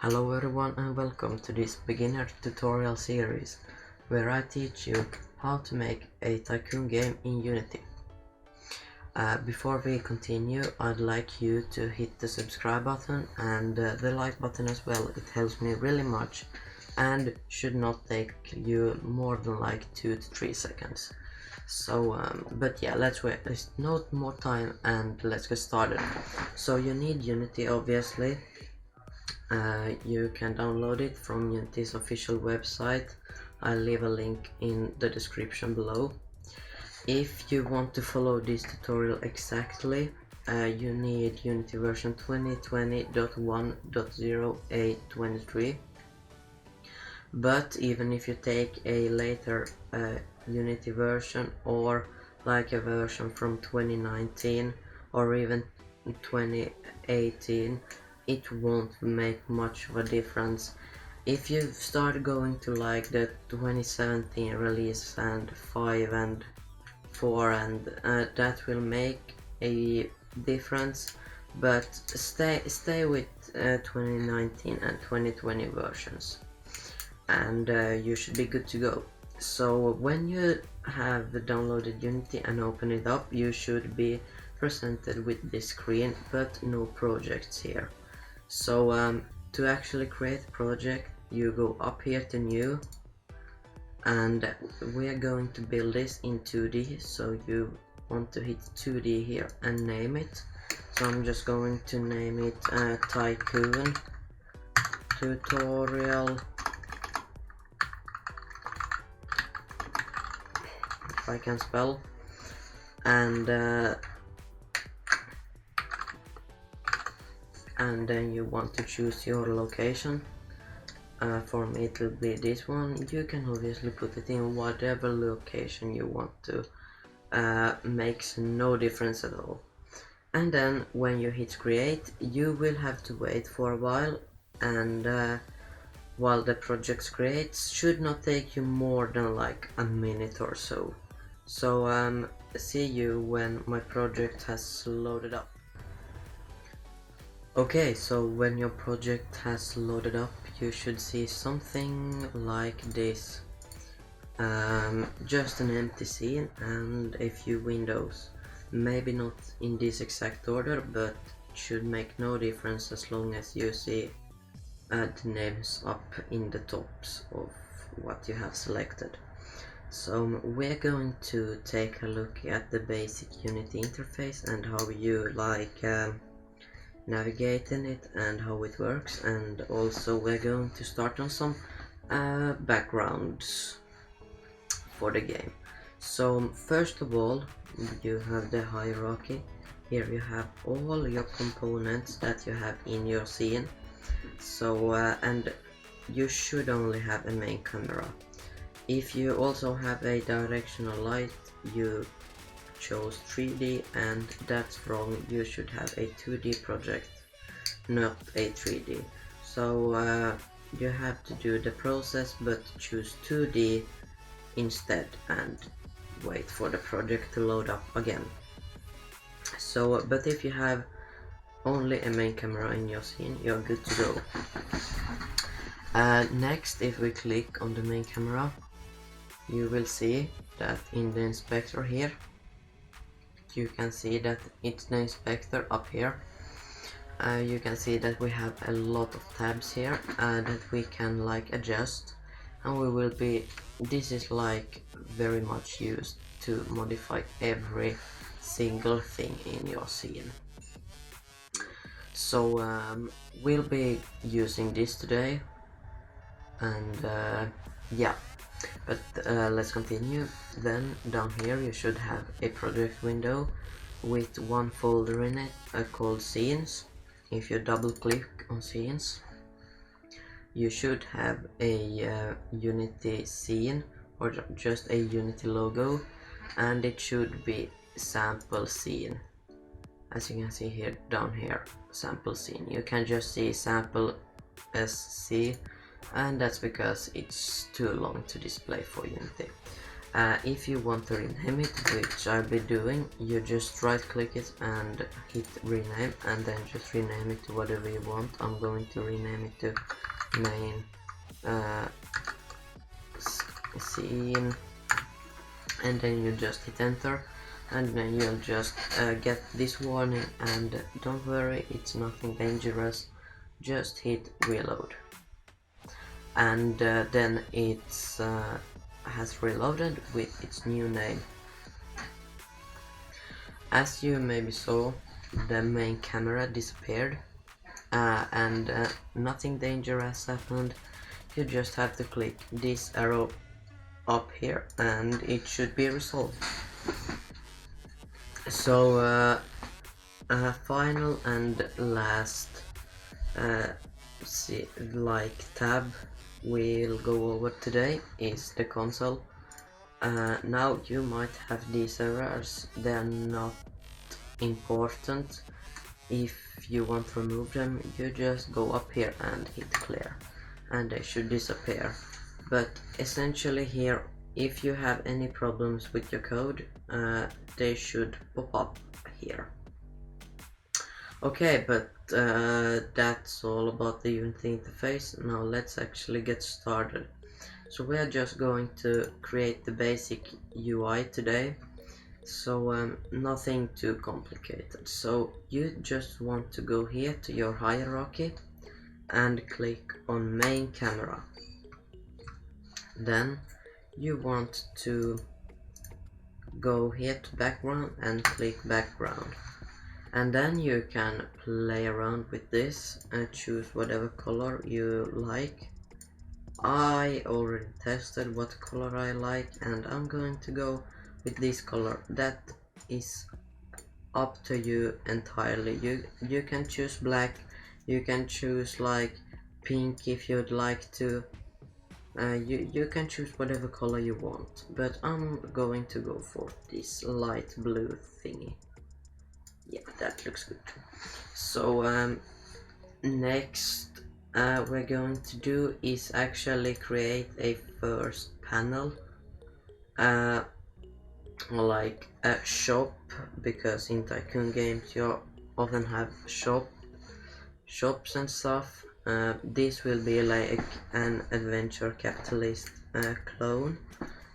Hello everyone and welcome to this beginner tutorial series where I teach you how to make a tycoon game in Unity. Before we continue, I'd like you to hit the subscribe button and the like button as well. It helps me really much and should not take you more than like 2 to 3 seconds. But yeah, let's waste no more time and let's get started. So you need Unity, obviously. You can download it from Unity's official website. I'll leave a link in the description below. If you want to follow this tutorial exactly, you need Unity version 2020.1.0a23. But even if you take a later Unity version or like a version from 2019 or even 2018, it won't make much of a difference. If you start going to like the 2017 release and 5 and 4 and that will make a difference, but stay with 2019 and 2020 versions and you should be good to go. So when you have downloaded Unity and open it up, you should be presented with this screen but no projects here. So to actually create a project, you go up here to new, and we are going to build this in 2D, so you want to hit 2D here and name it. So I'm just going to name it Tycoon Tutorial, if I can spell, and then you want to choose your location. For me it will be this one. You can obviously put it in whatever location you want to, makes no difference at all. And then when you hit create, you will have to wait for a while, and while the project creates, should not take you more than like a minute or so. So see you when my project has loaded up. Okay, so when your project has loaded up, you should see something like this. Just an empty scene and a few windows. Maybe not in this exact order, but it should make no difference as long as you see the names up in the tops of what you have selected. So we're going to take a look at the basic Unity interface and how you navigate in it and how it works, and also we're going to start on some backgrounds for the game. So first of all, you have the hierarchy. Here you have all your components that you have in your scene. So and you should only have a main camera. If you also have a directional light, you chose 3D, and that's wrong. You should have a 2D project, not a 3D. So you have to do the process but choose 2D instead and wait for the project to load up again. So but if you have only a main camera in your scene, you're good to go. Next, if we click on the main camera, you will see that in the inspector here, you can see that it's the inspector up here. You can see that we have a lot of tabs here that we can like adjust, and this is like very much used to modify every single thing in your scene. So we'll be using this today, and yeah. But let's continue. Then down here you should have a project window with one folder in it called scenes. If you double click on scenes, you should have a Unity scene or just a Unity logo, and it should be sample scene. As you can see here, down here, sample scene. You can just see sample SC, and that's because it's too long to display for Unity. If you want to rename it, which I'll be doing, you just right click it and hit rename, and then just rename it to whatever you want. I'm going to rename it to main scene, and then you just hit enter, and then you'll just get this warning, and don't worry, it's nothing dangerous, just hit reload, and then it's has reloaded with its new name. As you maybe saw, the main camera disappeared, and nothing dangerous happened. You just have to click this arrow up here and it should be resolved. So final and last tab we'll go over today is the console. Now you might have these errors, they're not important. If you want to remove them, you just go up here and hit clear and they should disappear. But essentially here, if you have any problems with your code, they should pop up here. Okay, but that's all about the Unity interface. Now let's actually get started. So we are just going to create the basic UI today. So nothing too complicated. So you just want to go here to your hierarchy and click on main camera. Then you want to go here to background and click background, and then you can play around with this and choose whatever color you like. I already tested what color I like, and I'm going to go with this color. That is up to you entirely. You can choose black, you can choose like pink if you'd like to. You can choose whatever color you want, but I'm going to go for this light blue thingy. Yeah, that looks good. So next we're going to do is actually create a first panel, like a shop, because in Tycoon games you often have shops and stuff. This will be like an Adventure Capitalist clone,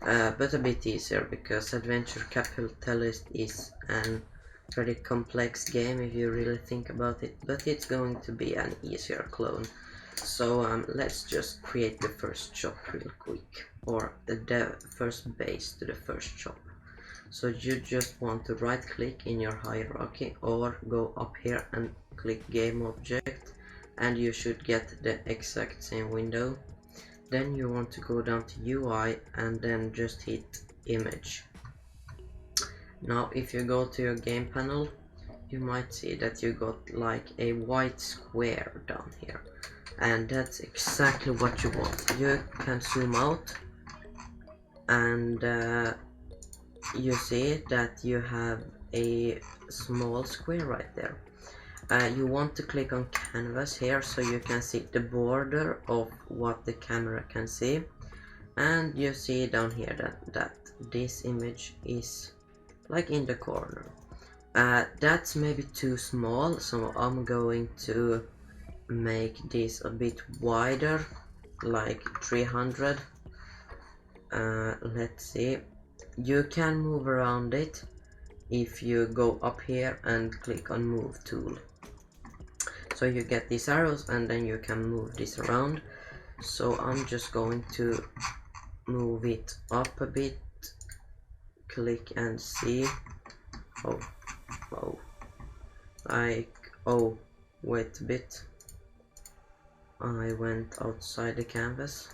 but a bit easier, because Adventure Capitalist is an pretty complex game if you really think about it, but it's going to be an easier clone. So let's just create the first shop real quick, or the first base to the first shop. So you just want to right click in your hierarchy or go up here and click game object, and you should get the exact same window. Then you want to go down to UI and then just hit image. Now if you go to your game panel, you might see that you got like a white square down here, and that's exactly what you want. You can zoom out and you see that you have a small square right there. You want to click on canvas here so you can see the border of what the camera can see, and you see down here that this image is like in the corner. That's maybe too small, so I'm going to make this a bit wider, like 300. Let's see, you can move around it if you go up here and click on move tool. So you get these arrows and then you can move this around. So I'm just going to move it up a bit, click and see. Oh, wait a bit, I went outside the canvas.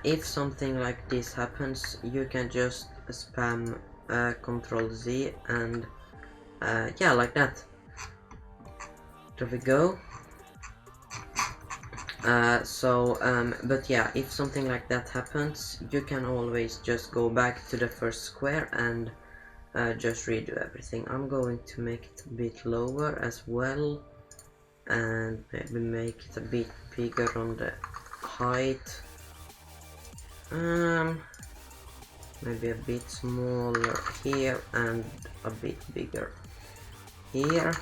If something like this happens, you can just spam Ctrl Z and yeah, like that. There we go. But yeah, if something like that happens, you can always just go back to the first square and just redo everything. I'm going to make it a bit lower as well, and maybe make it a bit bigger on the height. Maybe a bit smaller here and a bit bigger here.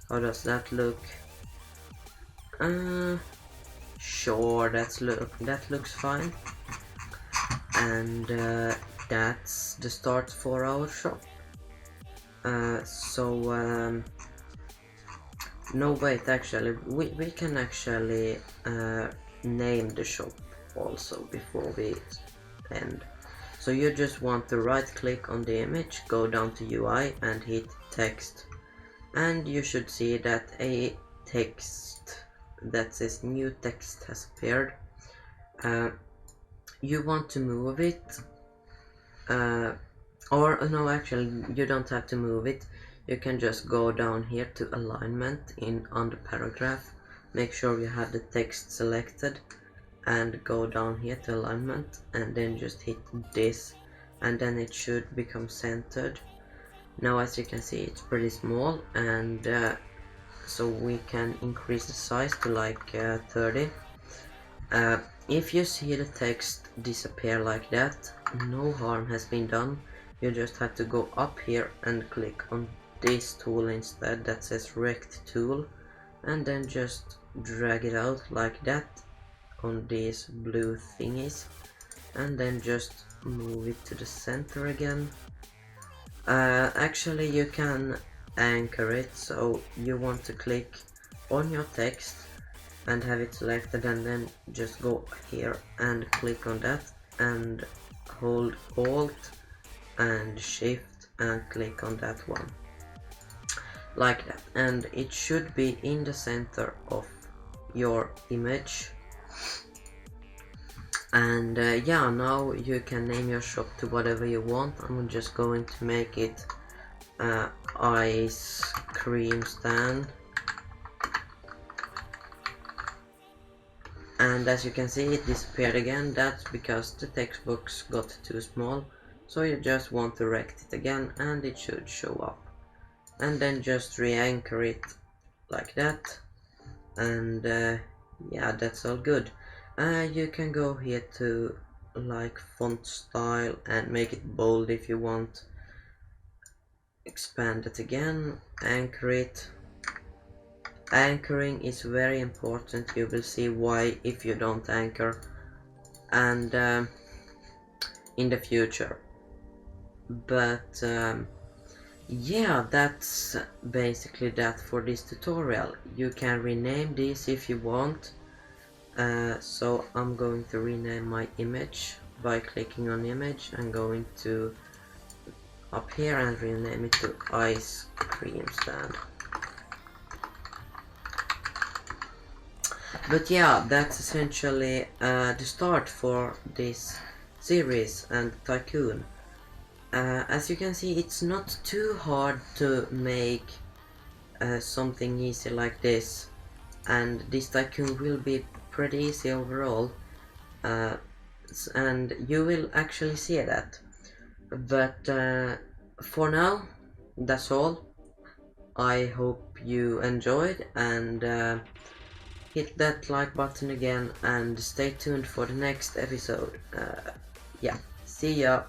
How does that look? Sure, that looks fine. And that's the start for our shop. No, wait, actually, we can actually name the shop also before we end. So you just want to right click on the image, go down to UI and hit text. And you should see that a text that says new text has appeared. You want to move it, or no, actually you don't have to move it. You can just go down here to alignment on the paragraph, make sure you have the text selected and go down here to alignment and then just hit this and then it should become centered. Now as you can see it's pretty small, and so we can increase the size to like 30. If you see the text disappear like that, no harm has been done. You just have to go up here and click on this tool instead that says rect tool, and then just drag it out like that on these blue thingies and then just move it to the center again. Actually you can anchor it, so you want to click on your text and have it selected and then just go here and click on that and hold Alt and Shift and click on that one like that, and it should be in the center of your image. And yeah, now you can name your shop to whatever you want. I'm just going to make it ice cream stand. And as you can see, it disappeared again. That's because the text box got too small. So you just want to rect it again and it should show up. And then just re-anchor it like that. And yeah, that's all good. You can go here to like font style and make it bold if you want. Expand it again, anchor it. Anchoring is very important, you will see why if you don't anchor, and in the future. But yeah, that's basically that for this tutorial. You can rename this if you want. So I'm going to rename my image by clicking on image and going to up here and rename it to ice cream stand. But yeah, that's essentially the start for this series and Tycoon. As you can see, it's not too hard to make something easy like this, and this Tycoon will be pretty easy overall, and you will actually see that. But for now, that's all. I hope you enjoyed, and hit that like button again and stay tuned for the next episode. Yeah, see ya.